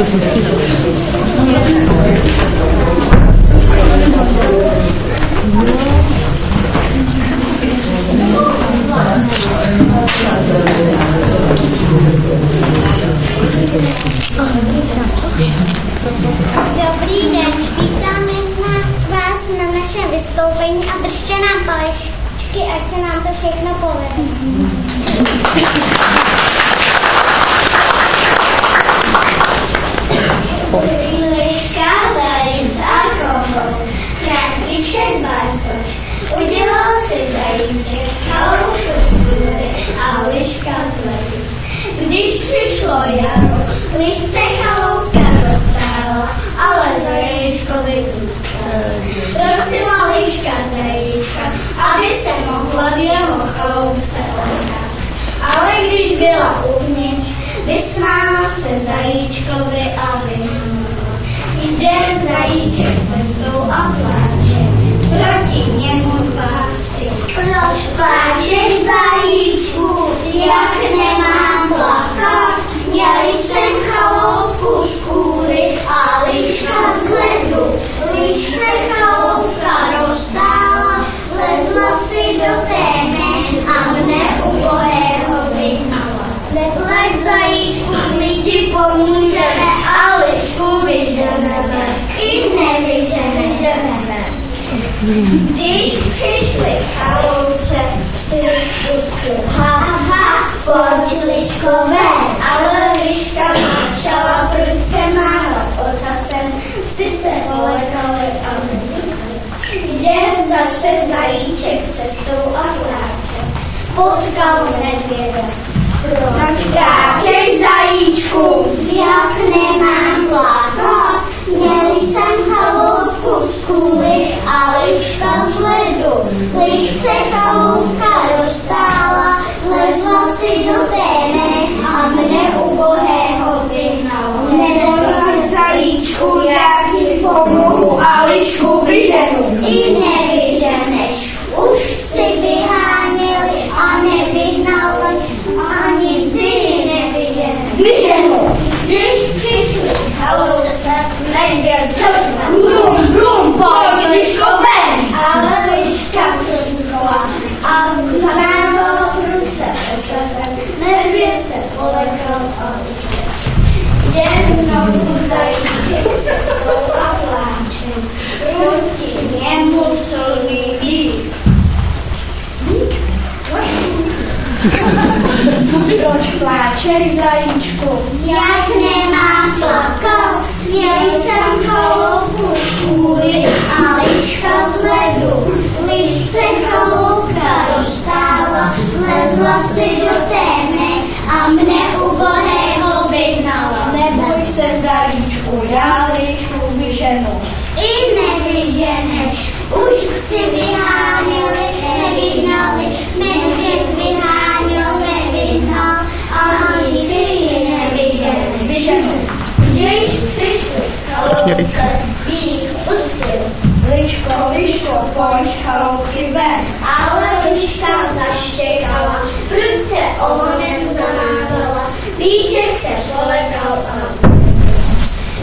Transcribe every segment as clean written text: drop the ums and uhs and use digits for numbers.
Dobrý den, vítáme vás na našem vystoupení a držte nám palečky, ať se nám to všechno povede. Liška, zajíc a kohout, František Bartoš, udělal si zajíček, chaloupu z kůry a liška z lesu. Když přišlo jaro, lišce chaloupka roztála, ale zajíčkovi zůstala. Prosila liška zajíčka, aby se mohla v jeho chaloupce ohrát. Ale když byla uvnitř, vysmála se zajíčkovi a vyhnula. Jde zajíček cestou a pláče, proti němu hlásí. Proč pláčeš, zajíčku, jak nemám plakat? Měli jsem chaloupku z kůry a liška z ledu. Lišce chaloupka roztála, lezla si do téme a mne ubohého vyhnala. Neplať, zajíčku, my ti pomůžeme a lišku vyženeme. I nevyženeme. Když přišli chaloupce, si pustil ha, pojď liško ven, ale liška začala prudce mávat ocasem, si se polekali a nevychali. Jde zase zajíček cestou a pláče, potkal medvěda. Proč pláčeš, zajíčku, jak nemám plakat? Měli jsem chaloupku z kůry a liška z ledu. Lišce chaloupka roztála, lezla si do téme a mne ubohého vyhnala. Neboj se, zajíčku, já ti pomohu a lišku vyženu. I nevyženeš, už si vyháněli a nevyhnali, ani ty nevyženeš. Vyženu, když přišli chaloupce, medvěd zrna. Brum, pojď liško ven. Ale liška přesnula a namávala prudce ocasem. Medvěd se polekal a utekl. Jde znovu zajíček cestou a pláče, proti němu solný víc. Proč pláčeš, zajíčku? Jak nemám plakat? Měli jsem chaloupku z kůry a liška z ledu. Lišce chaloupka roztála, lezla si do téme a mne ubohého vyhnala. Neboj se, zajíčku, já lišku vyženu. I nevyženeš, už si vyháněli, nevyhnali, medvěd vyháněl, nevyhnal, ani ty nevyženeš. Když přišli chaloupce, jich pustil. Liško, pojď chaloupky ven. Ale liška zaštěkala, prudce ohonem zamávala, víček se polekal a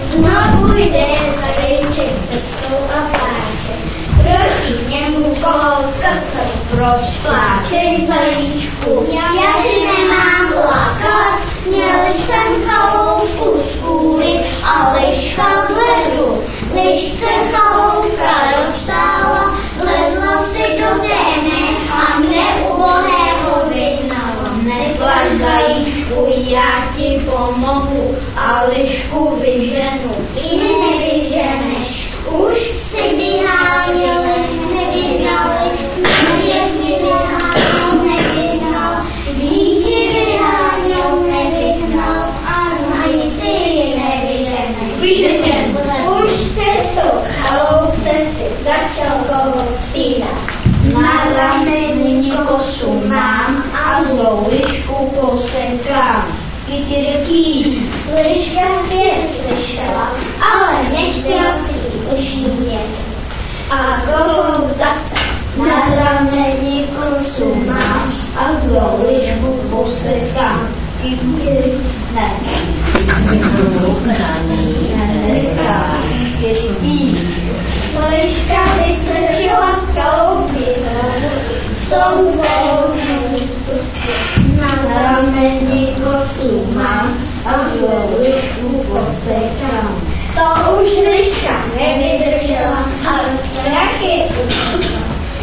znovu jde zajíček cestou a pláče. Proti němu kohoutka se, proč pláčeš, zajíčku? Já ti nemám plakat, měli jsem chaloupku z kůry a liška z ledu. Lišce chaloupka roztála, lezla si do téme a mne ubohého vyhnala. Neplač, zajíčku, já ti pomohu a lišku vyženu. I nevyženeš, už si vyháněli, nevyhnali, medvěd vyháněl, nevyhnal, víky vyháněl, nevyhnal, ani ty nevyženeš. Vyženem, už cestou chaloupce si začal kohout zpívat. Na rameni kosu mám a zlou lišku posekám. Kytyrký, liška si je slyšela, ale nechtěla si jí ušímět. A kohout zase na rameni kosu mám a zlou lišku posekám. Kytyrký, ne. Poliška vystrčila skalopy, s tou volou na rameni kosu mám a z louku posekám. To už liška nevydržela a strachy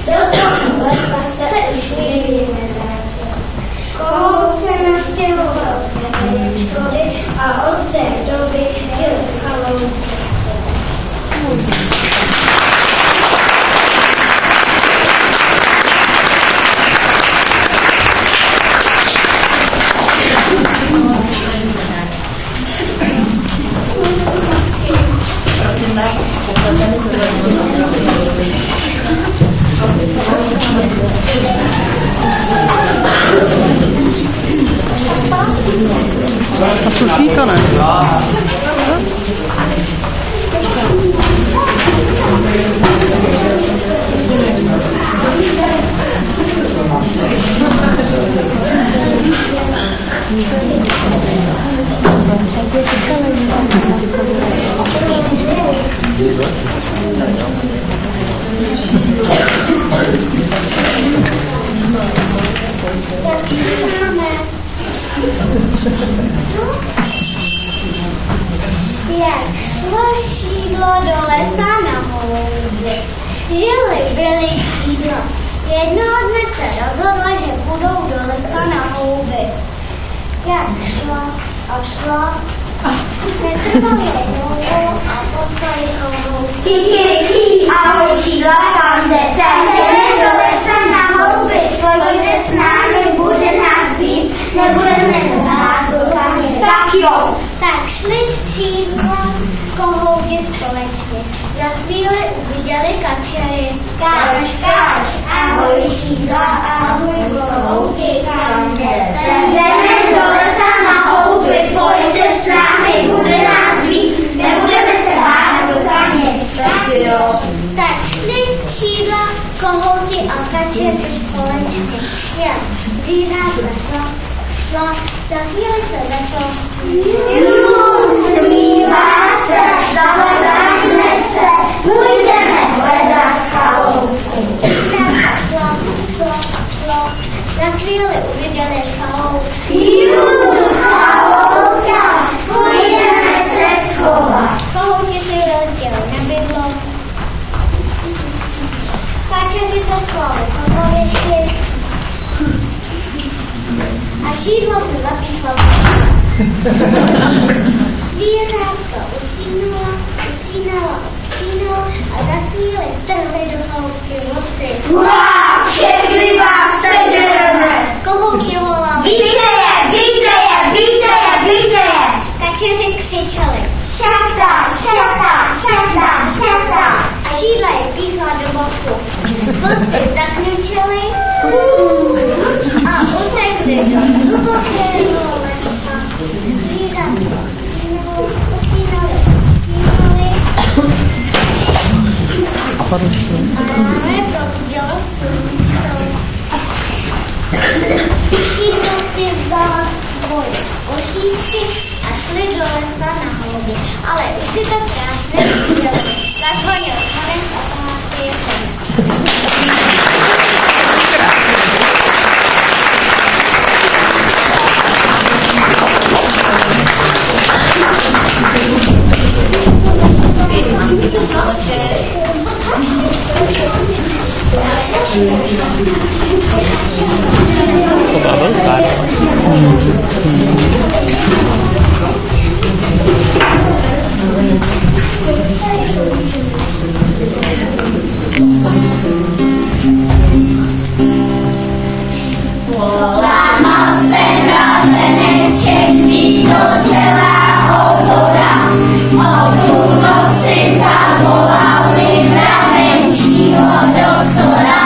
do toho lesa se už nikdy nevrátila. Kohout se nastěhoval z školy a od té doby žil v Chaloupce. Prosím vás, poplaťme A sušíka ne? Jak šlo šídlo do lesa na houby, žili byli šídlo. Jednoho dne se rozhodla, že budou do lesa na houby. Jak šlo a šlo, netrvalo dlouho a potkali houby. Kikiriki, ahoj šídla, tam jdete, jdeme do lesa na houby. Pojďte s námi, bude nás víc, nebudeme se bát do kamě. Tak jo. Tak šli šídla kohouti společně. Za chvíli uviděli kačery. Kač, kač, ahoj šídla, ahoj kohouti, kam jdete. Jdeme do lesa na houby, pojďte s námi, bude nás víc, nebudeme se bát do kamě. Tak jo. Tak šli šídla kohouti a kačery společně. Jak zvířata šla, za chvíli se začalo smívá se, zavedajme se, půjdeme hledat chaloupku. Šlo, za chvíli uviděli chaloupku. Chaloupka, půjdeme se schovat. Kohouti si rozdělili na bydlo. Kačeři se schválili po pověši. A šídlo se zapíchalo. Zvířátka usínalo a za chvíli strhli do chaloupky vlci. Wow, všechny vás sežereme. Kohouti volali. Bijte je. Kačeři křičeli. Šata. A šídla je píchla do boku. Vlci zakňučeli a utekli do hlubokého lesa. Zvířátka usínali. A ráno je probudilo slunko. Šídlo si vzala svoje ošípky a šli do lesa na houby. Ale už si to krásně viděli. Zazvonil zvonec a pohlásil je konec. To byla velká. Lámal se rameneček, líto celá obora, o půlnoci zavolali mravenčího doktora.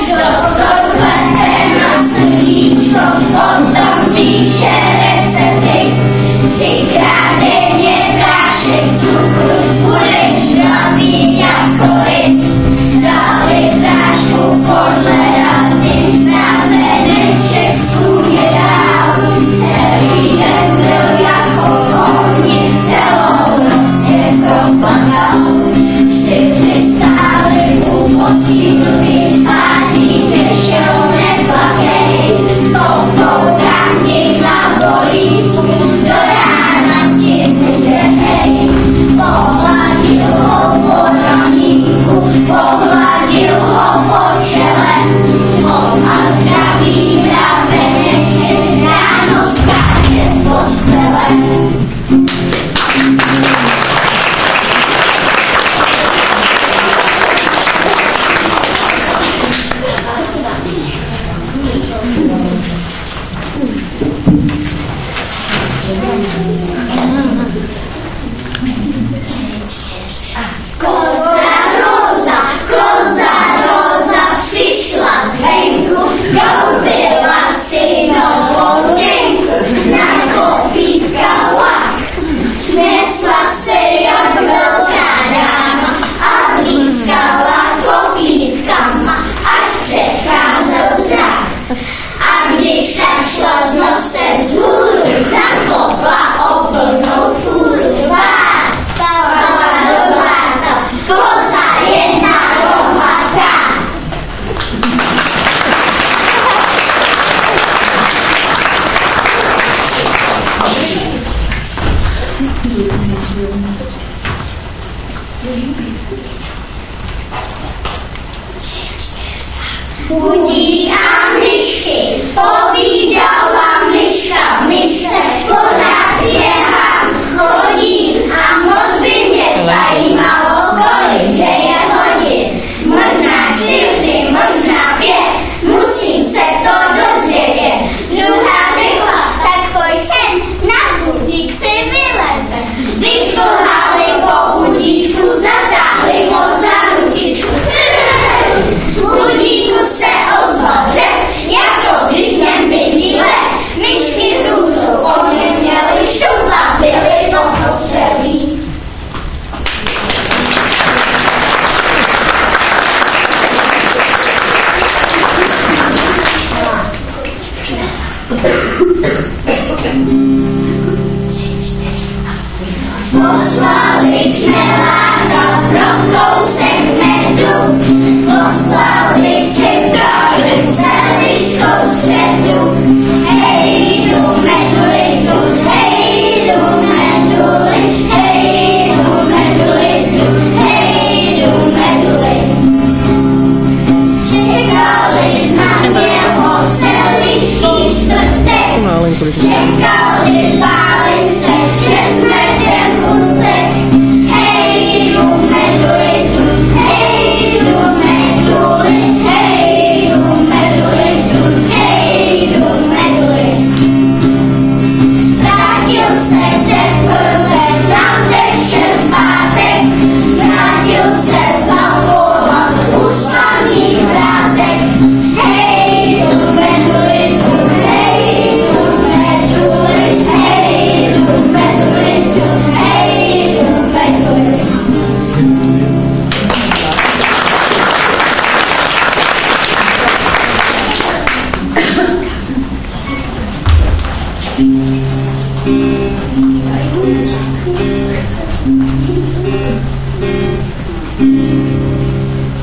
Doktor plete na srdíčko, potom píše recepty, 3krát denně prášek cukru, budeš zdravý jako list. Dali prášku podle rady, mraveneček stůje dál, celý den byl Chudík a myšky, povídala myška, myšce, pořád běhám, chodím a moc by mě zajímalo, kolik že je hodin. Možná 4, možná 5, musím se to dozvědět. Druhá řekla, tak pojď sem, na budík si vyleze. Když pohali po budíčku, zatáhli moc za ručičku. Budíku se ozval řev, jako když v něm bydlí lev. Myčky hrůzou po mně měly šup a byly pokostrelí. Poslali čmeláka pro kousek medu, poslali připravit celíškou středu. Hejdu medulitu, hejdu meduli, hejdu medulitu, hejdu medulitu. Čekali na něho celíšký čtvrtek, čekali, báli se, že smrtěm utek. Hejdu medulitu, hejdu meduli, hejdu medulitu, hejdu medulitu. Vrátil se teprve na večer pátek, vrátil se zavolat ústavní vrátek. Hejdu medulitu, hejdu meduli, hejdu medulitu, hejdu medulitu.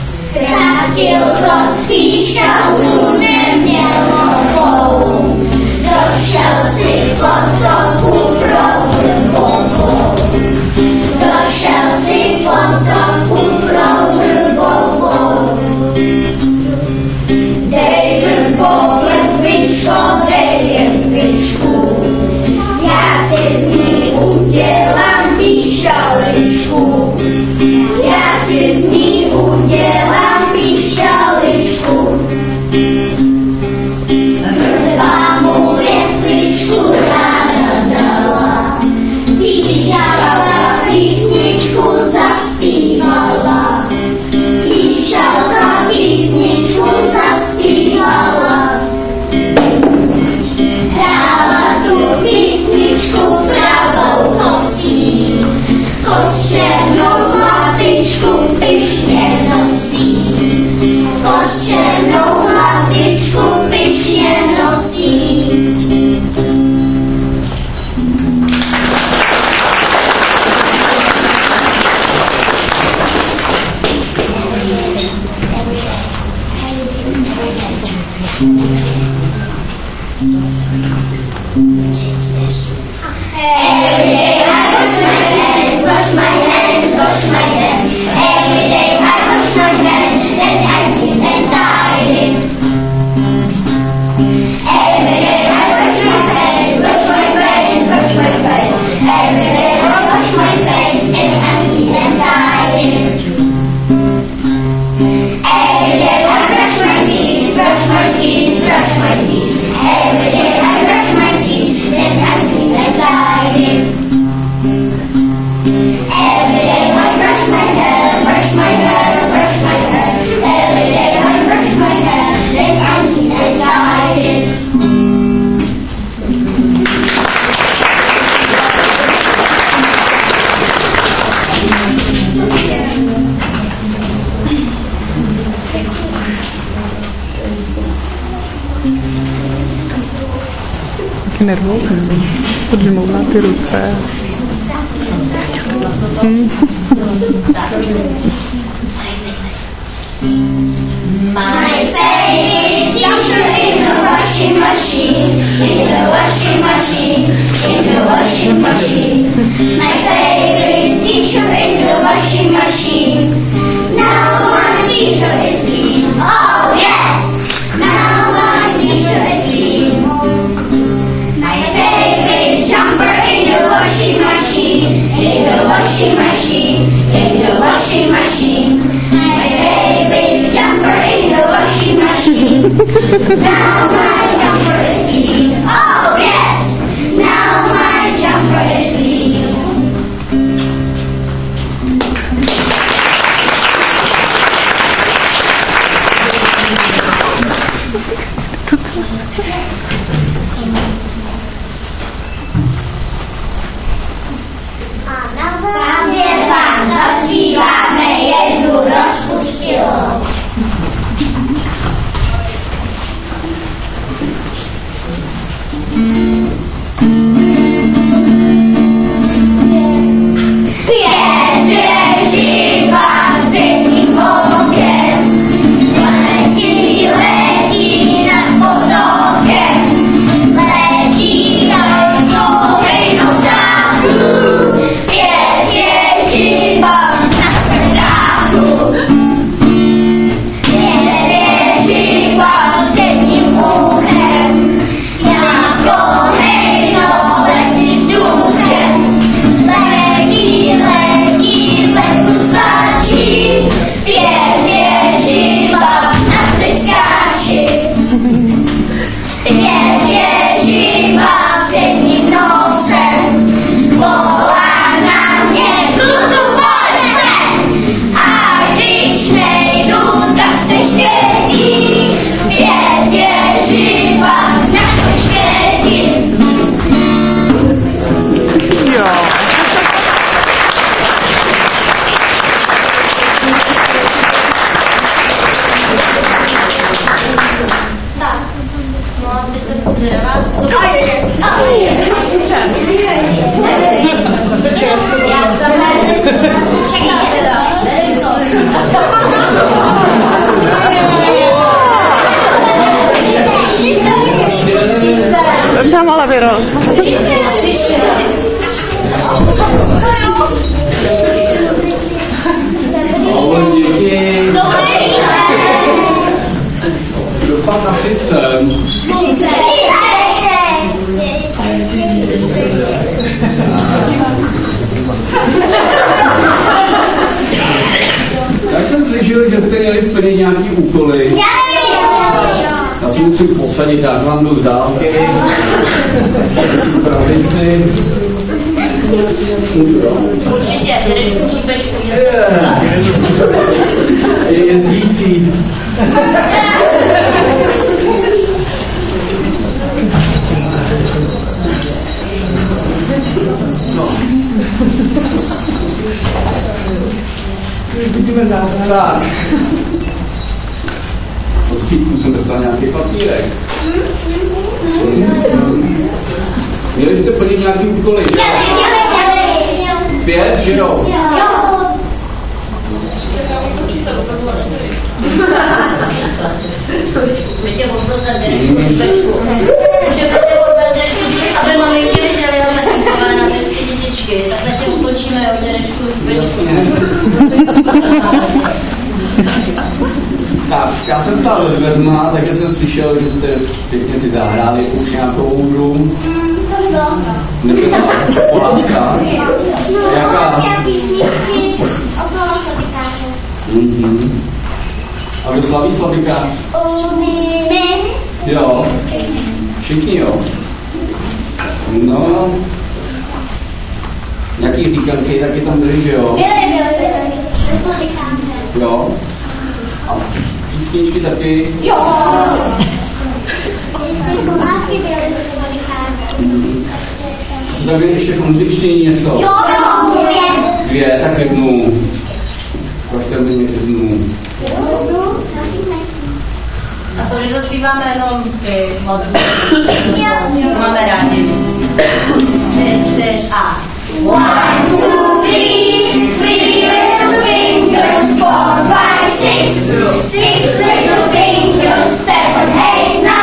Ztratil to spíš autu, neměl novou, došel si potoku pro Vrbovou, došel si potoku pro Vrbovou. Dej Vrbo prstvičko, dej jen píčku, já si z ní udělám píšťaličku, já si z ní udělám píšťaličku. Vrba mu větvičku ráda dala, píšťalka písničku zaspívala, píšťalka písničku zaspívala. Hrála tu písničku pravou kostí, koštěnou hlavičku pyšně nosí, koštěnou hlavičku pyšně nosí. Every day I wash my hands, wash my hands, wash my hands. Every day I wash my hands, then I clean and tidy. Every day I wash my hands, wash my face, wash my face. Every day I wash my face, and I clean and tidy. Every day I brush my teeth, brush my teeth, brush my teeth. Every day I brush my teeth, then I clean and tidy. Every day I brush my hair, brush my hair, brush my hair. Every day I brush my hair, then I clean and tidy. Taky nervózní, podžmou na ty ruce. My favorite teacher in the washing machine, in the washing machine, in the washing machine. My favorite teacher in the washing machine. Now my teacher is clean. Oh yes. Now my jumper is clean. Oh yes, now my jumper is clean. Závěr vám zaspíváme jednu rozpustilou. Běží vás jedním okem, letí nad potokem, letí na nohejnou dálku, běží vám na sedláku. Běží vás jedním uchem, jako hejnou letí vzduchem, letí letu stačí, běží vám na sliskáči. Běží vám s jedním nosem, volá na mě kluzu pojď sem. A když nejdu, tak se štětí, běží vám na to štětí. Jo. Tak, mohla byste pozorovat? Já jsem čekala teda. Tam ale vyrost. Dopad na systém. Tak jsem slyšel, že jste měli splnit nějaký úkoly. Já si musím posadit, já vám jdu z dálky. Pravici. Určitě, dědečku čípečku. Je jen dící. Vidíme záznam. Od chvíľku jsem dostal nějaký papírek. Měli jste plnit nějaký úkoly? Pět, že jo? Můžete odbrzat dědečku čípečku. Můžete odbrzat dědečku, aby maminky viděli, jak natíkové na ty dětičky. Tak na tím utočíme, jo, dědečku čípečku. Tak, já jsem stál ve dveřma, takže jsem slyšel, že jste pěkně si zahráli už nějakou hru. Nebyla pohádka. Jaká? A kdo slaví slavíka? Jo. Všichni jo. No. Nějaký říkanky taky tam byly, že jo? Jo. A písničky taky? Jo. Tak je ještě konzličtění něco? Jo, dvě, tak jednu. Prošte mi jednu. A to, že zaspíváme jenom ty hladby. Máme rádi. 3, 4 a 1, 2, 3, 3 little fingers, 4, 5, 6, 6 little fingers, 7, 8, 9,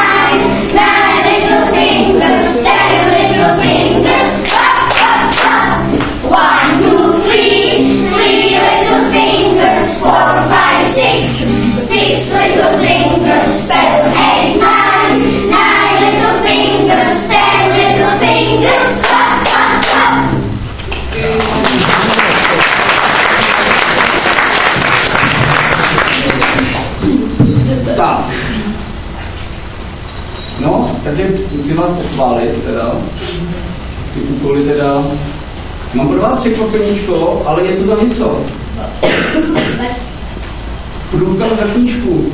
9 little fingers, 10 little fingers, clap, clap, clap. 1, 2, 3, 3 little fingers, 4, 5, 6, 6 little fingers, 7, 8, 9, 9 little fingers, 10 little fingers, clap, clap, clap. Tak, No, takže musím vás pochválit teda. Ty úkoly teda. Mám pro vás překvapeníčko, ale něco za něco. Průkaz za knížku.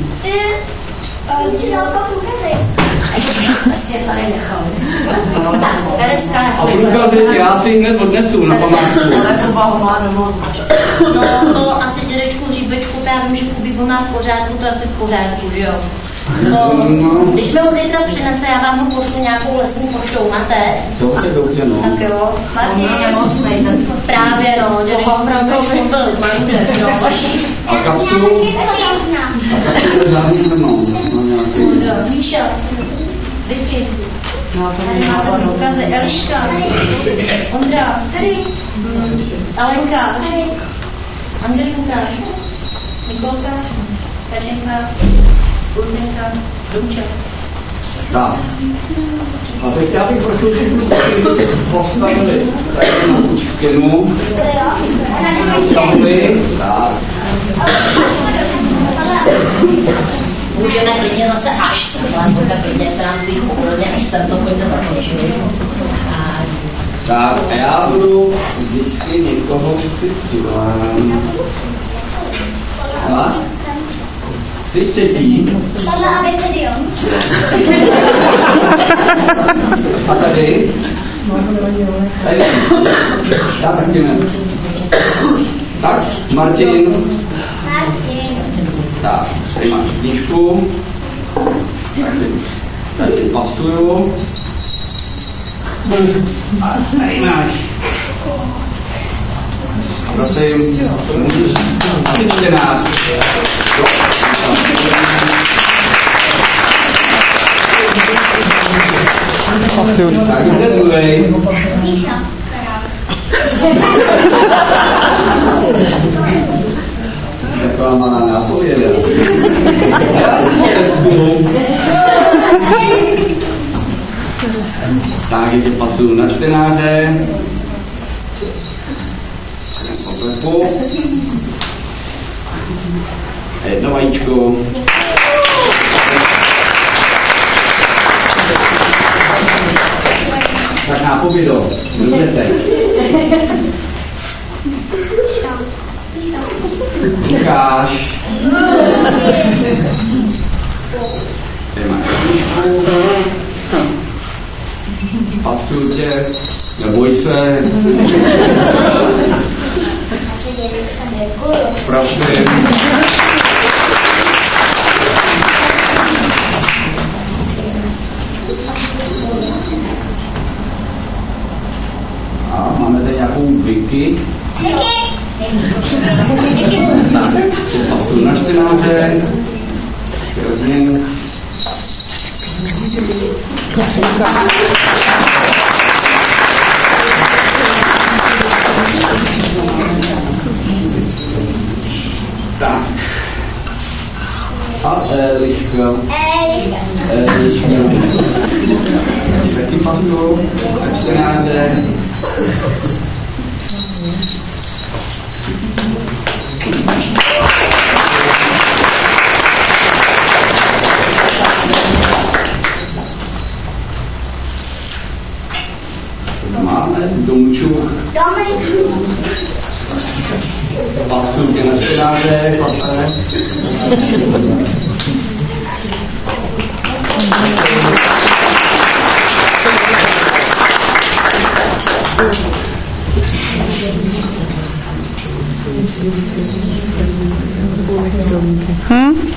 A průkazy já si hned odnesu na památku. No to asi dědečku Říbečku, já vím, že Kubík má v pořádku, to asi v pořádku, že jo? No, když mi ho teďka přinese, já vám ho pošlu nějakou lesní poštou, máte? Dobře, no. Tak jo, Martin, právě no, dědečku Říbečku byl manžel, no, vaší. A kapsulu? A kapsulu žádný nemám. Míša, Vicky. Tady máte důkazy. Eliška, Ondra, Alenka, Angelinka, Nikolka, Kačenka, Lucinka, Domča. Tak. A teď já bych prosil všechny, kteří se postavili tady na skenu. Stavili. Tak. Můžeme klidně zase až takhle, klidně se nám svých pohodlně, až se to pojďte zakončili. Tak a já budu vždycky někoho citovat. A? Jsi třetí? A tady? Tady. Já taky ne. Tak, Martin. Tak, tady máš knížku. Tady pasuju. A tady máš. Prosím, můžeš asi čtenář. Tak, kde druhej? Taková malá nápověda. Tak, je tě pasuju na čtenáře. Poplepu. A jedno vajíčko. Tak nápovědo. Můžete. Lukáš. Tady máš knížku. Pasuju tě. Neboj se. Prosím. A máme tady nějakou Vicky. Tak, to pasuju na čtenáře. Rozměn. Tak. A Eliška. Taky pasuju na čtenáře. Máme Domčuk. Pasuju tě na čtenáře, chlape.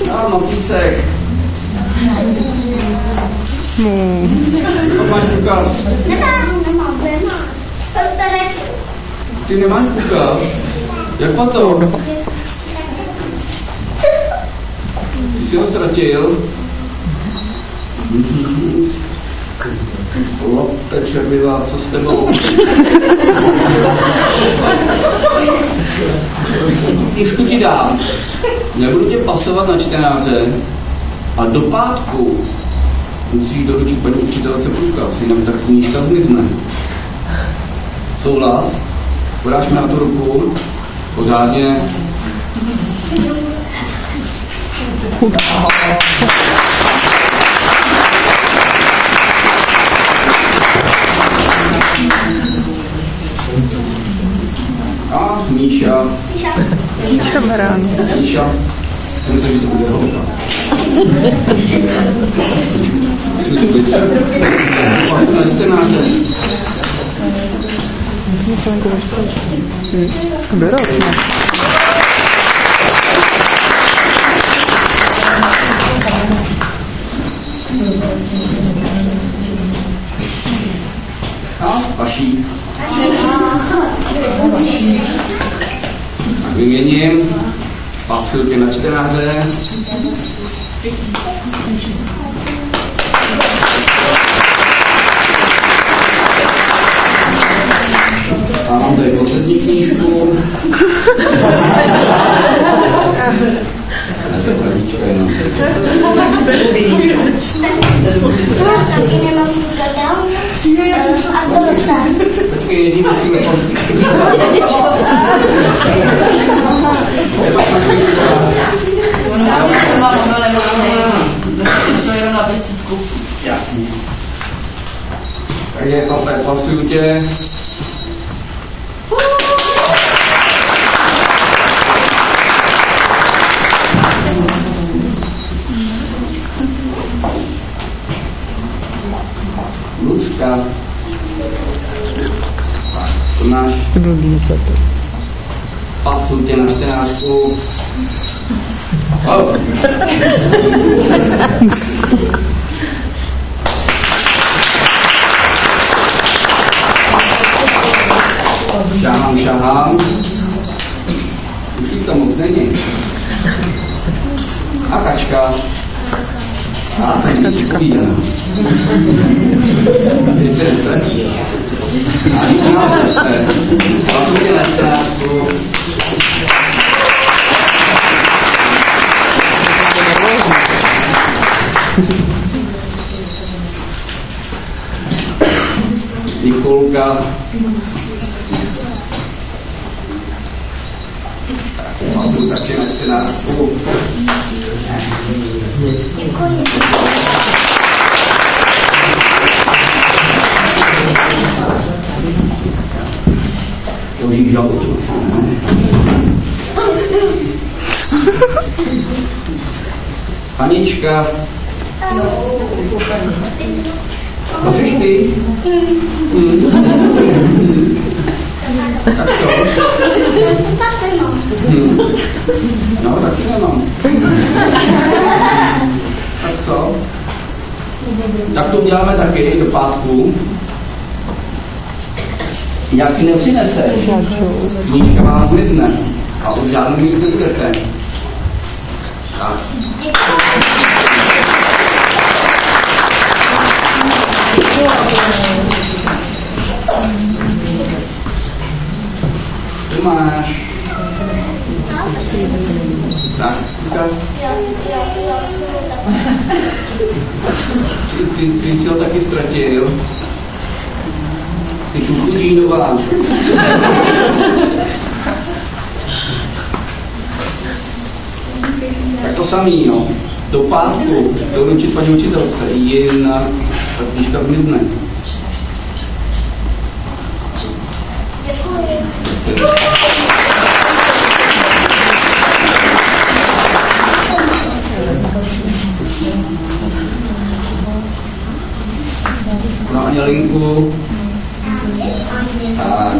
Já mám písek. To máš Lukáš. Nemám. To staré. Ty nemáš Lukáš? Jak potom? Ty jsi ho ztratil? Lopte červila, co s tebou? Knížku ti dám. Nebudu tě pasovat na čtenáře a do pátku musíš doručit paní učitelce průkaz, jinak ta knížka zmizne. Souhlas? Podáš mi na tu ruku, pořádně. kamerální. Míša, jsem to, že to bude holka. Na scénáře. A vaší. Vyměním. Pasilky na čtenáře. A mám tady poslední knížku. Taky nemám gadel. A to dostat. Taky jedním musíme Jasně. Takže pasuju tě. Lucka. Tomáš. Pasuju tě na scénářku. Oh. Šahám. Už jich to moc není. A kačka. A teď si povídám. Teď se nese. A jít na nese. Pasuji na scénářku. Nikolka. Pasuji taky na scénářku. To už jich žaluju. Anička. To jsi ty? Tak co? No, taky nemám. Tak co? Tak to uděláme taky do pátku. Jak ti nepřineseš, knížka vás zmizne a od žádnou mít nebudete. Tak. Tu máš. Tak, ty jsi ho taky ztratil. Ty tu chudínová. Tak to samý, no. Do pátku, to učit paní učitelce, jinak ta knížka zmizne. No Anělinku. Tak.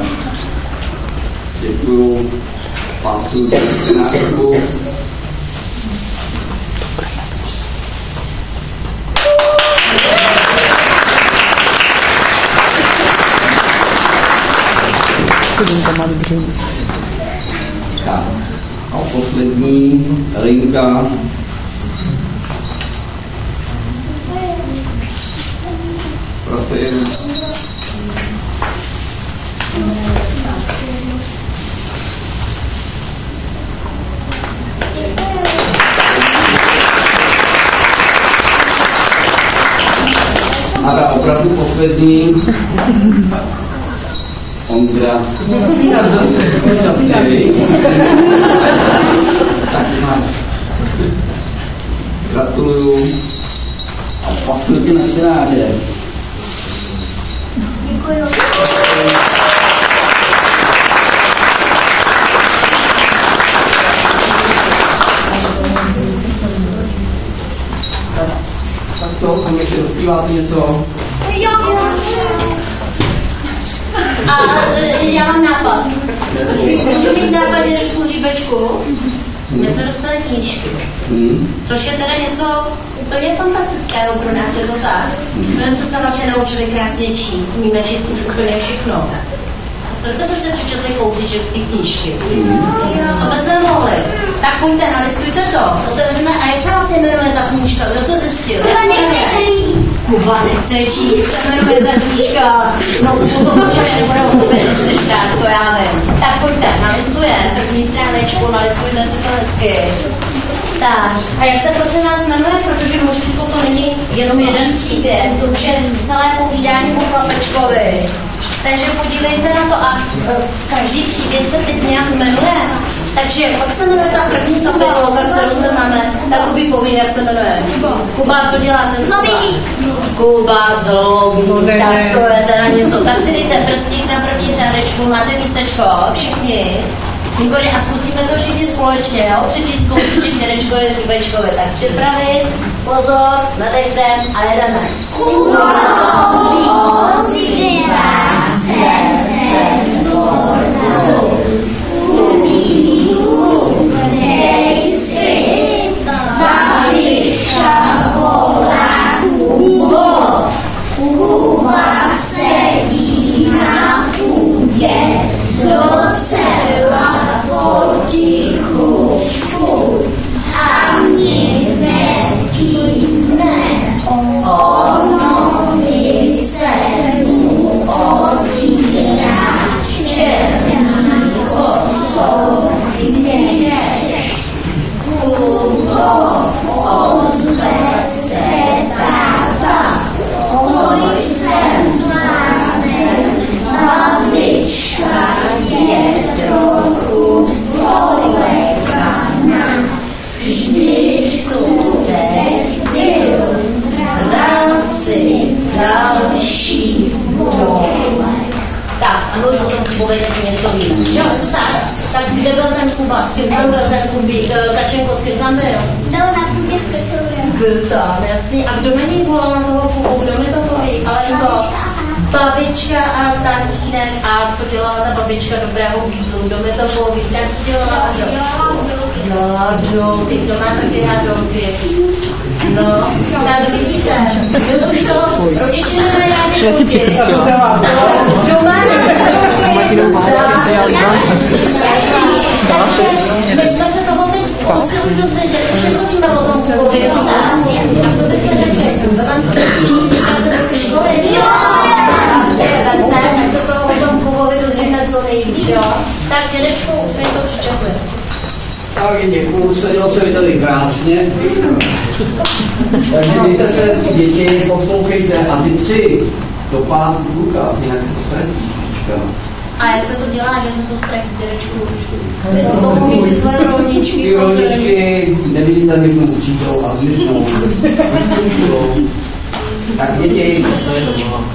Děkuju. Pásu scénářku. Tak. A poslední linka. Prosím. A ta opravdu poslední. Ondra. Tak máš. Gratuluju. A poslední na scénáře. Děkuju. Co? Tam ještě rozpíváte něco? A já mám nápad. Můžu mít nápad dědečku Hříbečku? My jsme dostali knížky, což je teda něco úplně fantastického pro nás, je to tak. My jsme se vlastně naučili krásně číst, umíme číst už úplně všechno. Proto jsme se přečetli kousíček z té knížky. A my jsme mohli. Tak pojďte, nalistujte to, otevřeme, a jak se vlastně jmenuje ta knížka, kdo to zjistil? Kuba nechce číst, se jmenuje ta knížka, no potom určitě nebude o tobě čtyřkrát, to já vím. Tak pojďte, nalistujeme první stránečku, nalistujte si to hezky. Tak, a jak se prosím vás jmenuje, protože možná to není jenom jeden příběh, to už je celé povídání o chlapečkovi. Takže podívejte na to a každý příběh se teď nějak jmenuje. Takže pak se jmenuje ta první kapitolka, kterou zde máme, tak Kubi poví, jak se jmenuje. Kuba, co děláte? Zlobí. Kuba zlobí, tak to je teda něco. Tak si dejte prstík na první řádečku, máte místečko, všichni. Výborně, a zkusíme to všichni společně, jo? Přečíst kousíček dědečkovi Hříbečkovi. Tak připravit, pozor, nadechte a jedeme. Kuba ozývá se bornou, umíru, dej si, babička volá Kubo. Kuba sedí na půdě, docela potichučku a mě netízne. Ono by se mu otvírá černý kosou měř. Kubo, ozve se táta, pojď sem blázen, babička je trochu polekaná, vždyť tu teď byl, dal si další dole. Tak, a můžu o tom Kubovi něco víc. Jo, tak kde byl ten Kuba? S kým tam byl ten Kubík? Kačenko, s kým tam byl? Byl na půdě s kocourem. Byl tam, jasně. A kdo na něj volal na toho Kubu? Kdo mi to poví? Ale to babička a tatínek. A co dělala ta babička dobrého jídlu? Kdo mi to poví? Tak co dělala Aďo? Jádolky, kdo má taky jádolky? No, tak vidíte, vy už toho rodiče nemají rádi chodit. Kdo má takže my jsme se toho teď spoustu už dozvěděli, už něco víme o tom Kubovi, a co byste řekli? To vám se učí, a se do školy? Jo! Tak to toho o tom Kubovi dozvíme co nejvíc, jo? Tak dědečku, my to přečetli. Tak děkuju, sedělo se mi tady krásně. Takže mějte se, děti, poslouchejte a ty tři do pátku důkaz, jinak se to ztratí. A jak se to dělá, že se to ztratí, dědečku? Pomohou ty tvoje rolničky. Ty rolničky nevidí tady k tomu přítel a zmiznou. Tak děti,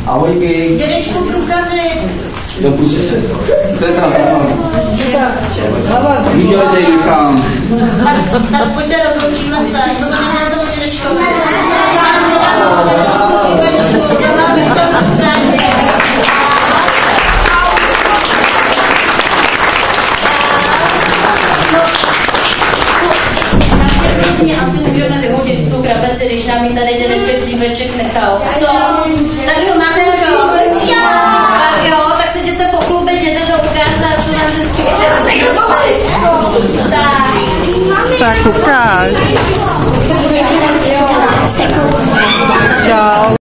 ahojky. Dědečku, průkazy. Dopustíte. Co je tam? Vydělejte někam. Tak pojďte, rozloučíme se. Co to znamená toho dědečko? Asi můžeme vyhodit tu krabeci, když nám ji tady dědeček Hříbeček nechal. Co? Tak jo, máte to? Tak jo, tak se jděte pochlubit, jděte to ukázat, co nám se stříče. Tak ukáž. Čau.